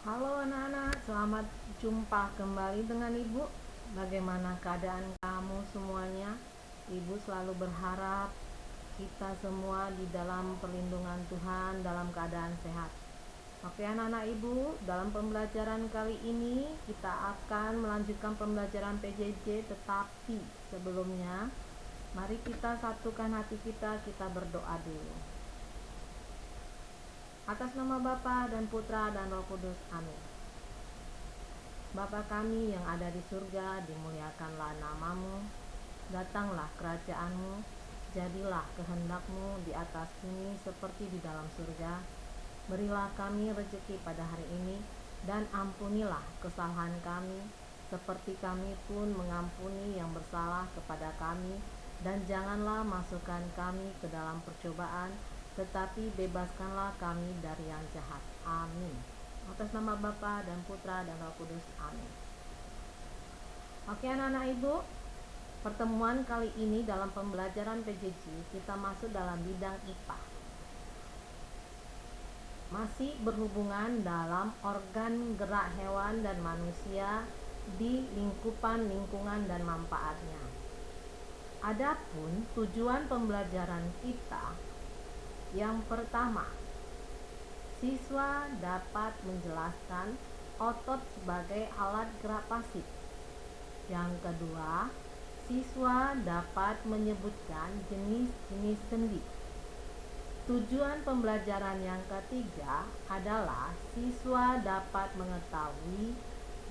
Halo anak-anak, selamat jumpa kembali dengan Ibu. Bagaimana keadaan kamu semuanya? Ibu selalu berharap kita semua di dalam perlindungan Tuhan dalam keadaan sehat. Oke anak-anak Ibu, dalam pembelajaran kali ini kita akan melanjutkan pembelajaran PJJ, tetapi sebelumnya mari kita satukan hati kita berdoa dulu. Atas nama Bapa dan Putra dan Roh Kudus, amin. Bapa kami yang ada di surga, dimuliakanlah namamu, datanglah kerajaanmu, jadilah kehendakmu di atas bumi seperti di dalam surga. Berilah kami rezeki pada hari ini, dan ampunilah kesalahan kami, seperti kami pun mengampuni yang bersalah kepada kami, dan janganlah masukkan kami ke dalam percobaan, tetapi bebaskanlah kami dari yang jahat. Amin. Atas nama Bapa dan Putra dan Roh Kudus, amin. Oke anak-anak Ibu, pertemuan kali ini dalam pembelajaran PJJ kita masuk dalam bidang IPA. Masih berhubungan dalam organ gerak hewan dan manusia di lingkupan lingkungan dan manfaatnya. Adapun tujuan pembelajaran kita, yang pertama, siswa dapat menjelaskan otot sebagai alat gerak pasif. Yang kedua, siswa dapat menyebutkan jenis-jenis sendi. Tujuan pembelajaran yang ketiga adalah siswa dapat mengetahui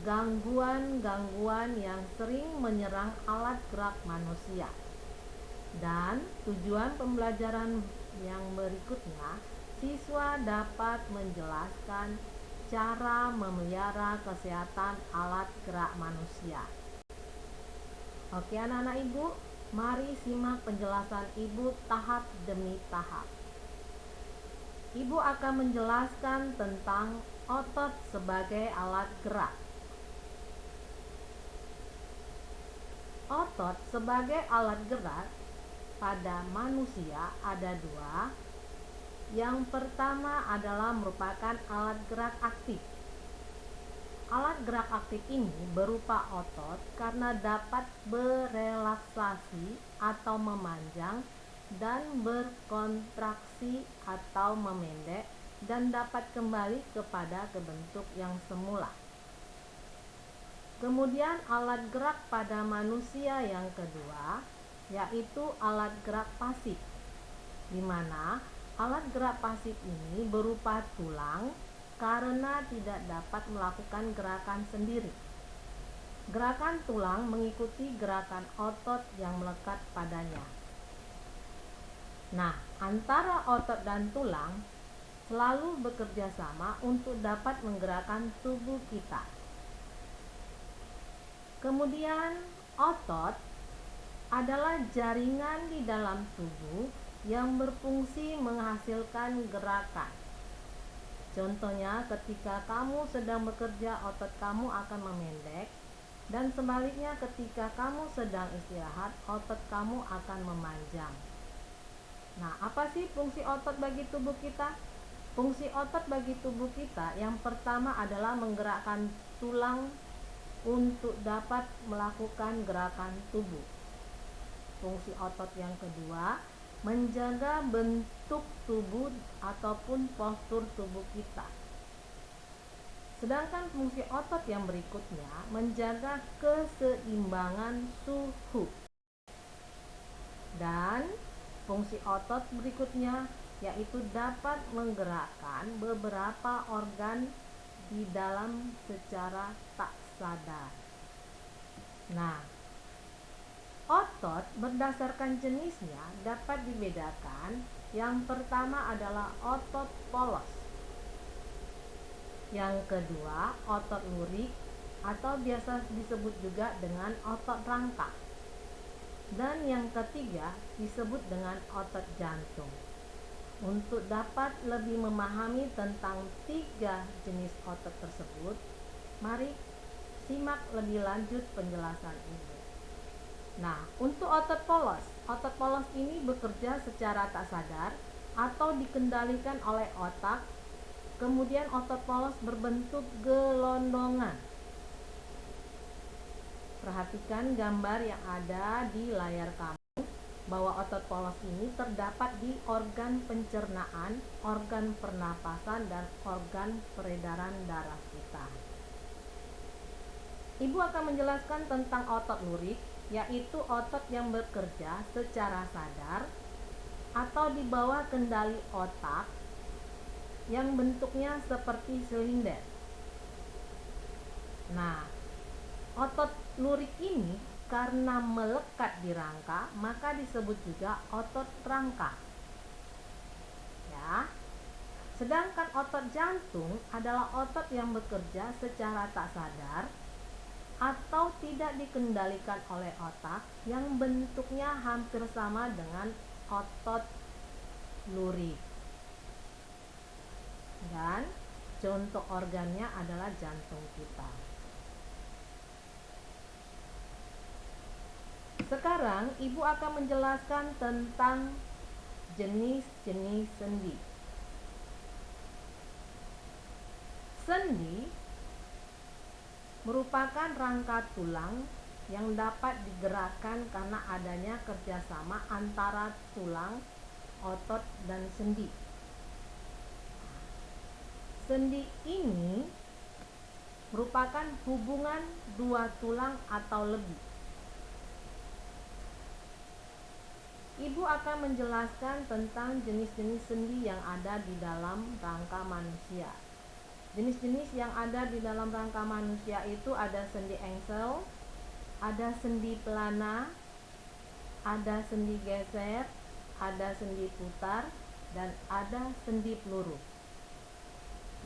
gangguan-gangguan yang sering menyerang alat gerak manusia. Dan tujuan pembelajaran yang berikutnya, siswa dapat menjelaskan cara memelihara kesehatan alat gerak manusia. Oke anak-anak Ibu, mari simak penjelasan Ibu tahap demi tahap. Ibu akan menjelaskan tentang otot sebagai alat gerak. Otot sebagai alat gerak pada manusia ada dua. Yang pertama adalah merupakan alat gerak aktif. Alat gerak aktif ini berupa otot karena dapat berelaksasi atau memanjang dan berkontraksi atau memendek dan dapat kembali kepada bentuk yang semula. Kemudian alat gerak pada manusia yang kedua yaitu alat gerak pasif, di mana alat gerak pasif ini berupa tulang karena tidak dapat melakukan gerakan sendiri. Gerakan tulang mengikuti gerakan otot yang melekat padanya. Nah, antara otot dan tulang selalu bekerja sama untuk dapat menggerakkan tubuh kita. Kemudian, otot adalah jaringan di dalam tubuh yang berfungsi menghasilkan gerakan. Contohnya, ketika kamu sedang bekerja, otot kamu akan memendek, dan sebaliknya ketika kamu sedang istirahat, otot kamu akan memanjang. Nah, apa sih fungsi otot bagi tubuh kita? Fungsi otot bagi tubuh kita yang pertama adalah menggerakkan tulang untuk dapat melakukan gerakan tubuh. Fungsi otot yang kedua, menjaga bentuk tubuh ataupun postur tubuh kita. Sedangkan fungsi otot yang berikutnya, menjaga keseimbangan suhu. Dan fungsi otot berikutnya yaitu dapat menggerakkan beberapa organ di dalam secara tak sadar. Nah, otot berdasarkan jenisnya dapat dibedakan. Yang pertama adalah otot polos. Yang kedua, otot lurik atau biasa disebut juga dengan otot rangka. Dan yang ketiga disebut dengan otot jantung. Untuk dapat lebih memahami tentang tiga jenis otot tersebut, mari simak lebih lanjut penjelasan ini. Nah, untuk otot polos ini bekerja secara tak sadar atau dikendalikan oleh otak Kemudian otot polos berbentuk gelondongan. Perhatikan gambar yang ada di layar kamu, bahwa otot polos ini terdapat di organ pencernaan, organ pernapasan, dan organ peredaran darah kita. Ibu akan menjelaskan tentang otot lurik, yaitu otot yang bekerja secara sadar atau di bawah kendali otak yang bentuknya seperti silinder. Nah, otot lurik ini karena melekat di rangka, maka disebut juga otot rangka. Ya. Sedangkan otot jantung adalah otot yang bekerja secara tak sadar atau tidak dikendalikan oleh otak, yang bentuknya hampir sama dengan otot lurik. Dan contoh organnya adalah jantung kita. Sekarang ibu akan menjelaskan tentang jenis-jenis sendi. Sendi merupakan rangka tulang yang dapat digerakkan karena adanya kerjasama antara tulang, otot, dan sendi. Sendi ini merupakan hubungan dua tulang atau lebih. Ibu akan menjelaskan tentang jenis-jenis sendi yang ada di dalam rangka manusia. Jenis-jenis yang ada di dalam rangka manusia itu ada sendi engsel, ada sendi pelana, ada sendi geser, ada sendi putar, dan ada sendi peluru.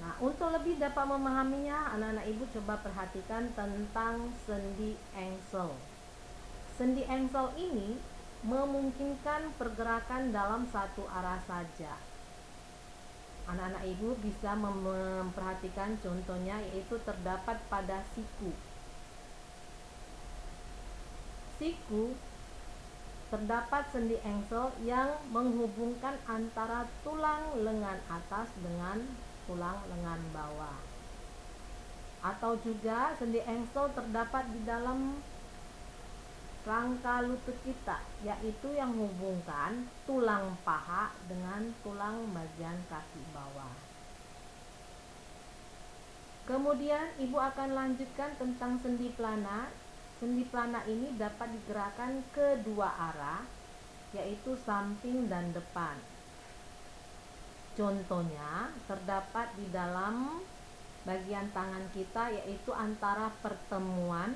Nah, untuk lebih dapat memahaminya, anak-anak ibu coba perhatikan tentang sendi engsel. Sendi engsel ini memungkinkan pergerakan dalam satu arah saja. Anak-anak ibu bisa memperhatikan contohnya, yaitu terdapat pada siku. Siku terdapat sendi engsel yang menghubungkan antara tulang lengan atas dengan tulang lengan bawah. Atau juga sendi engsel terdapat di dalam rangka lutut kita, yaitu yang menghubungkan tulang paha dengan tulang bagian kaki bawah. Kemudian ibu akan lanjutkan tentang sendi pelana. Sendi pelana ini dapat digerakkan ke dua arah, yaitu samping dan depan. Contohnya terdapat di dalam bagian tangan kita, yaitu antara pertemuan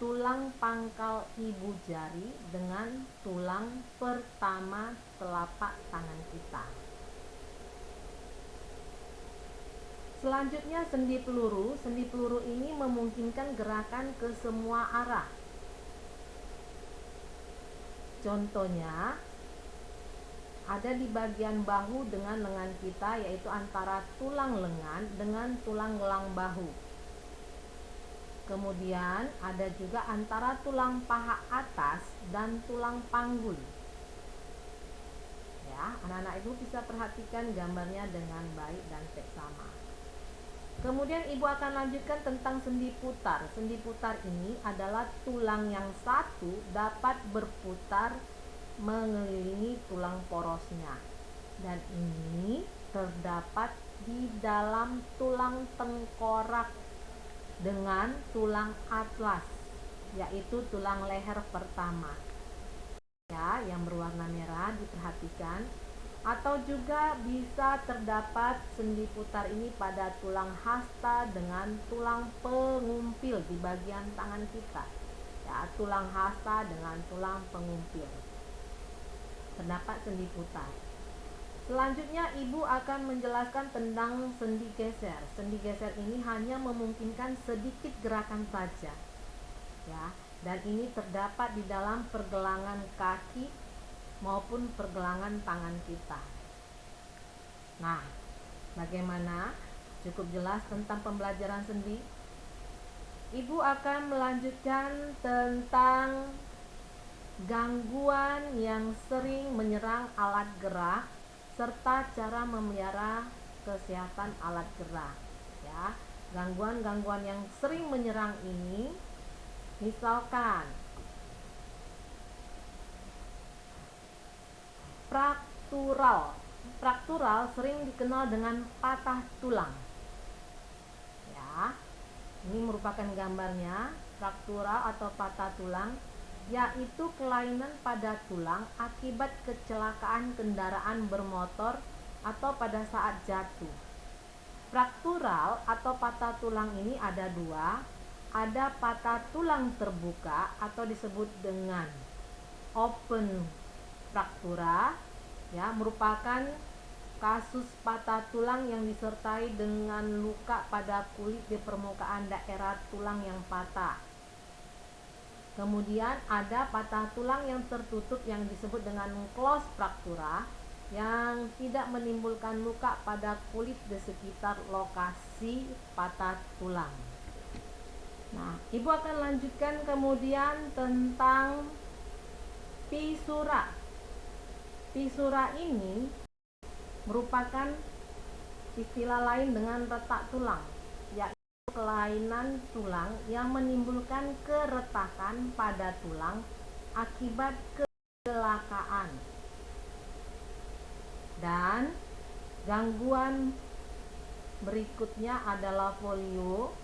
tulang pangkal ibu jari dengan tulang pertama telapak tangan kita. Selanjutnya sendi peluru. Sendi peluru ini memungkinkan gerakan ke semua arah. Contohnya ada di bagian bahu dengan lengan kita, yaitu antara tulang lengan dengan tulang gelang bahu. Kemudian ada juga antara tulang paha atas dan tulang panggul. Ya, anak-anak ibu bisa perhatikan gambarnya dengan baik dan seksama. Kemudian ibu akan lanjutkan tentang sendi putar. Sendi putar ini adalah tulang yang satu dapat berputar mengelilingi tulang porosnya. Dan ini terdapat di dalam tulang tengkorak dengan tulang atlas, yaitu tulang leher pertama. Ya, yang berwarna merah diperhatikan. Atau juga bisa terdapat sendi putar ini pada tulang hasta dengan tulang pengumpil di bagian tangan kita. Ya, tulang hasta dengan tulang pengumpil. Terdapat sendi putar. Selanjutnya ibu akan menjelaskan tentang sendi geser. Sendi geser ini hanya memungkinkan sedikit gerakan saja, ya, dan ini terdapat di dalam pergelangan kaki maupun pergelangan tangan kita. Nah, bagaimana? Cukup jelas tentang pembelajaran sendi? Ibu akan melanjutkan tentang gangguan yang sering menyerang alat gerak serta cara memelihara kesehatan alat gerak. Ya, gangguan-gangguan yang sering menyerang ini misalkan fraktural. Fraktural sering dikenal dengan patah tulang. Ya, ini merupakan gambarnya. Fraktural atau patah tulang yaitu kelainan pada tulang akibat kecelakaan kendaraan bermotor atau pada saat jatuh. Fraktural atau patah tulang ini ada dua. Ada patah tulang terbuka atau disebut dengan open fraktura, ya, merupakan kasus patah tulang yang disertai dengan luka pada kulit di permukaan daerah tulang yang patah. Kemudian ada patah tulang yang tertutup yang disebut dengan closed fraktura yang tidak menimbulkan luka pada kulit di sekitar lokasi patah tulang. Nah, Ibu akan lanjutkan kemudian tentang fisura. Fisura ini merupakan istilah lain dengan retak tulang, yaitu kelainan tulang yang menimbulkan keretakan pada tulang akibat kecelakaan. Dan gangguan berikutnya adalah polio,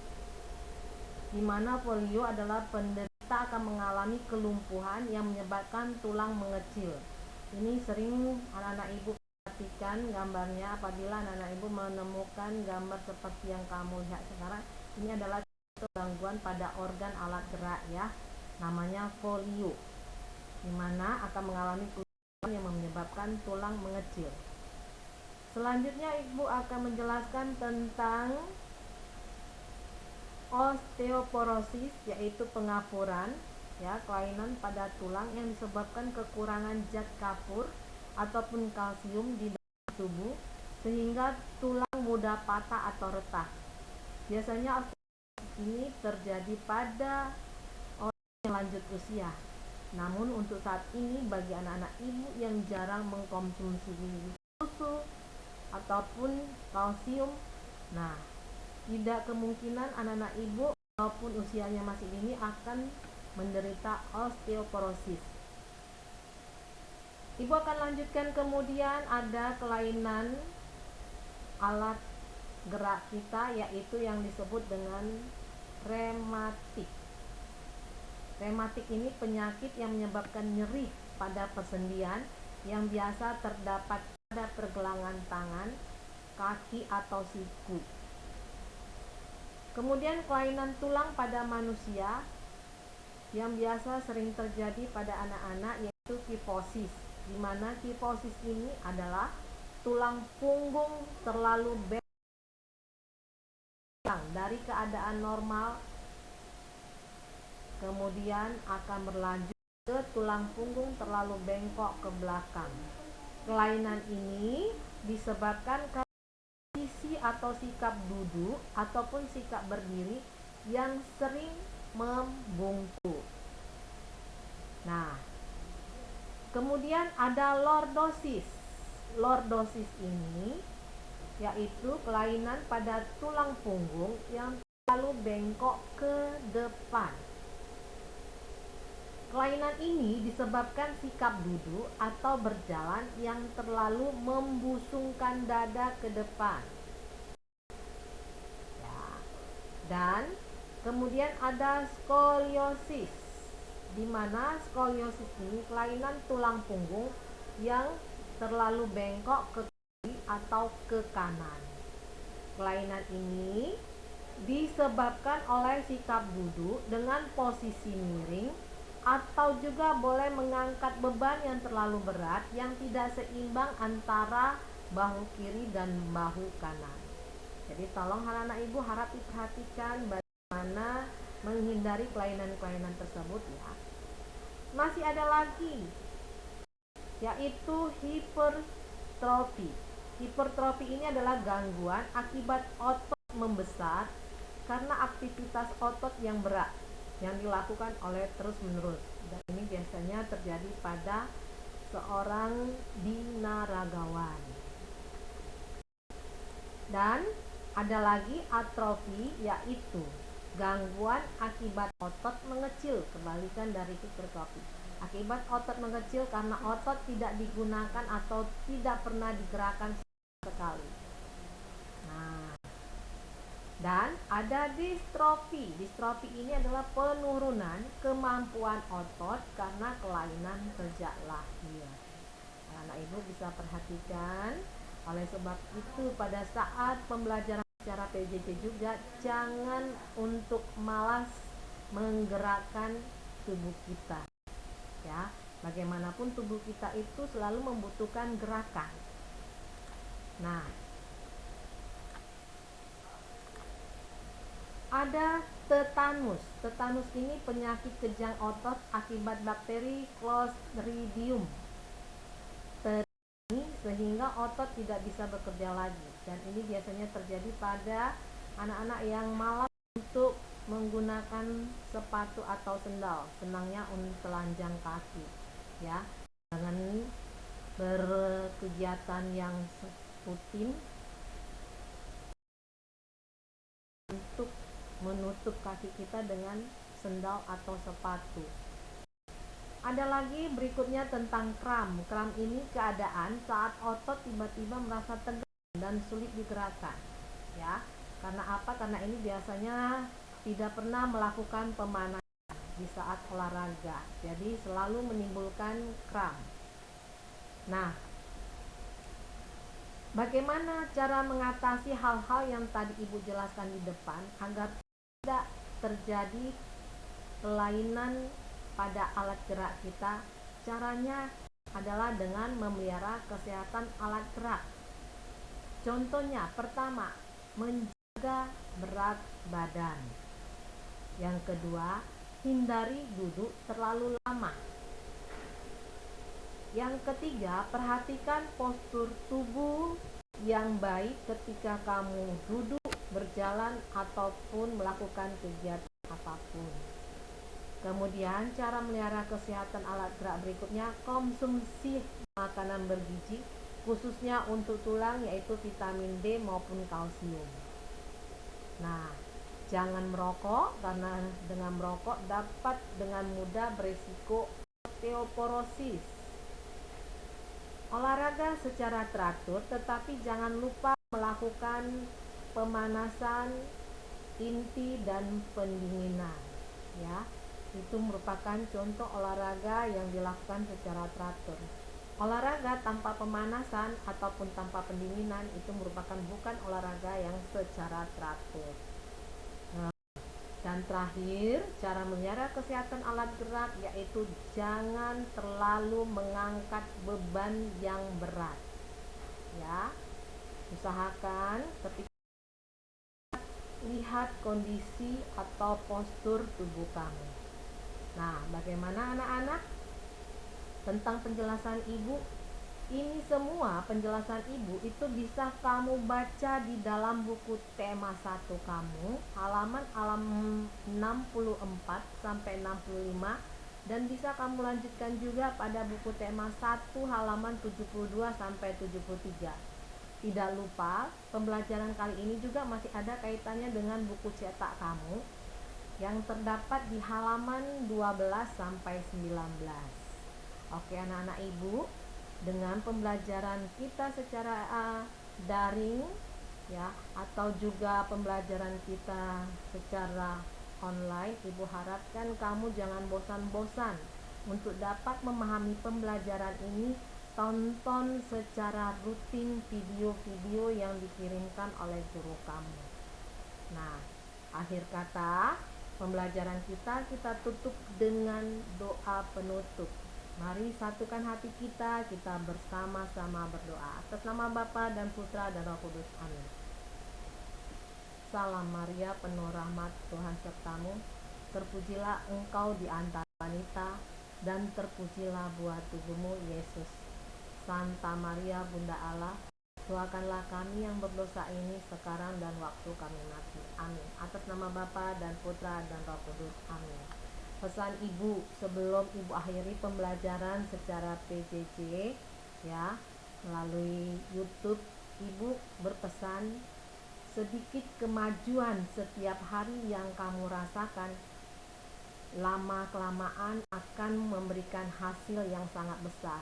di mana polio adalah penderita akan mengalami kelumpuhan yang menyebabkan tulang mengecil. Ini sering anak-anak ibu perhatikan gambarnya apabila anak-anak ibu menemukan gambar seperti yang kamu lihat sekarang. Ini adalah gangguan pada organ alat gerak, ya, namanya polio, di mana akan mengalami kelumpuhan yang menyebabkan tulang mengecil. Selanjutnya ibu akan menjelaskan tentang osteoporosis, yaitu pengapuran, ya, kelainan pada tulang yang disebabkan kekurangan zat kapur ataupun kalsium di dalam tubuh sehingga tulang mudah patah atau retak. Biasanya osteoporosis ini terjadi pada orang yang lanjut usia. Namun untuk saat ini bagi anak-anak ibu yang jarang mengkonsumsi susu ataupun kalsium, nah, tidak kemungkinan anak-anak ibu walaupun usianya masih dini akan menderita osteoporosis. Ibu akan lanjutkan kemudian ada kelainan alat gerak kita, yaitu yang disebut dengan rematik. Rematik ini penyakit yang menyebabkan nyeri pada persendian yang biasa terdapat pada pergelangan tangan, kaki atau siku. Kemudian kelainan tulang pada manusia yang biasa sering terjadi pada anak-anak yaitu kifosis, di mana kifosis ini adalah tulang punggung terlalu bentang dari keadaan normal, kemudian akan berlanjut ke tulang punggung terlalu bengkok ke belakang. Kelainan ini disebabkan karena posisi atau sikap duduk ataupun sikap berdiri yang sering membungkuk. Nah, kemudian ada lordosis. Lordosis ini yaitu kelainan pada tulang punggung yang terlalu bengkok ke depan. Kelainan ini disebabkan sikap duduk atau berjalan yang terlalu membusungkan dada ke depan. Ya. Dan kemudian ada skoliosis, di mana skoliosis ini kelainan tulang punggung yang terlalu bengkok ke kiri atau ke kanan. Kelainan ini disebabkan oleh sikap duduk dengan posisi miring atau juga boleh mengangkat beban yang terlalu berat yang tidak seimbang antara bahu kiri dan bahu kanan. Jadi tolong anak-anak ibu harap diperhatikan bagaimana menghindari kelainan-kelainan tersebut, ya. Masih ada lagi yaitu hipertrofi. Hipertrofi ini adalah gangguan akibat otot membesar karena aktivitas otot yang berat yang dilakukan oleh terus-menerus, dan ini biasanya terjadi pada seorang binaragawan. Dan ada lagi atrofi, yaitu gangguan akibat otot mengecil, kebalikan dari hipertrofi. Akibat otot mengecil karena otot tidak digunakan atau tidak pernah digerakkan sekali. Nah, dan ada distrofi. Distrofi ini adalah penurunan kemampuan otot karena kelainan sejak lahir. Anak ibu bisa perhatikan. Oleh sebab itu pada saat pembelajaran secara PJJ juga jangan untuk malas menggerakkan tubuh kita. Ya, bagaimanapun tubuh kita itu selalu membutuhkan gerakan. Nah, ada tetanus. Tetanus ini penyakit kejang otot akibat bakteri Clostridium sehingga otot tidak bisa bekerja lagi. Dan ini biasanya terjadi pada anak-anak yang malas untuk menggunakan sepatu atau sendal, senangnya untuk telanjang kaki. Ya, jangan berkegiatan yang rutin untuk menutup kaki kita dengan sendal atau sepatu. Ada lagi berikutnya tentang kram. Kram ini keadaan saat otot tiba-tiba merasa tegang dan sulit digerakkan. Ya, karena apa? Karena ini biasanya tidak pernah melakukan pemanasan di saat olahraga. Jadi selalu menimbulkan kram. Nah, bagaimana cara mengatasi hal-hal yang tadi Ibu jelaskan di depan agar tidak terjadi kelainan pada alat gerak kita? Caranya adalah dengan memelihara kesehatan alat gerak. Contohnya, pertama, menjaga berat badan. Yang kedua, hindari duduk terlalu lama. Yang ketiga, perhatikan postur tubuh yang baik ketika kamu duduk, berjalan, ataupun melakukan kegiatan apapun. Kemudian cara melihara kesehatan alat gerak berikutnya, konsumsi makanan bergizi khususnya untuk tulang, yaitu vitamin D maupun kalsium. Nah, jangan merokok karena dengan merokok dapat dengan mudah berisiko osteoporosis. Olahraga secara teratur, tetapi jangan lupa melakukan pemanasan inti dan pendinginan. Ya, itu merupakan contoh olahraga yang dilakukan secara teratur. Olahraga tanpa pemanasan ataupun tanpa pendinginan itu merupakan bukan olahraga yang secara teratur. Dan terakhir, cara melihara kesehatan alat gerak yaitu jangan terlalu mengangkat beban yang berat. Ya, usahakan ketika lihat kondisi atau postur tubuh kamu. Nah, bagaimana anak-anak? Tentang penjelasan Ibu, ini semua penjelasan Ibu itu bisa kamu baca di dalam buku tema 1 kamu, halaman 64 sampai 65, dan bisa kamu lanjutkan juga pada buku tema 1 halaman 72 sampai 73. Tidak lupa, pembelajaran kali ini juga masih ada kaitannya dengan buku cetak kamu yang terdapat di halaman 12 sampai 19. Oke anak-anak Ibu, dengan pembelajaran kita secara daring ya atau juga pembelajaran kita secara online, Ibu harapkan kamu jangan bosan-bosan untuk dapat memahami pembelajaran ini. Tonton secara rutin video-video yang dikirimkan oleh guru kamu. Nah, akhir kata pembelajaran kita tutup dengan doa penutup. Mari satukan hati kita bersama-sama berdoa. Atas nama Bapa dan Putra dan Roh Kudus. Amin. Salam Maria, penuh rahmat, Tuhan sertamu. Terpujilah engkau di antara wanita, dan terpujilah buah tubuhmu, Yesus. Santa Maria, Bunda Allah, doakanlah kami yang berdosa ini sekarang dan waktu kami mati. Amin. Atas nama Bapa dan Putra dan Roh Kudus. Amin. Pesan Ibu sebelum Ibu akhiri pembelajaran secara PJJ ya melalui YouTube, Ibu berpesan sedikit kemajuan setiap hari yang kamu rasakan, lama-kelamaan akan memberikan hasil yang sangat besar.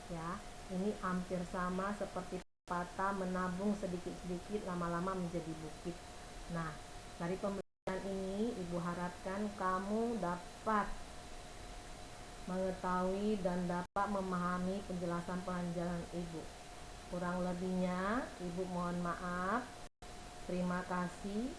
Ya, ini hampir sama seperti pepatah, menabung sedikit-sedikit lama-lama menjadi bukit. Nah, dari pembelajaran ini Ibu harapkan kamu dapat mengetahui dan dapat memahami penjelasan Ibu. Kurang lebihnya Ibu mohon maaf. Terima kasih.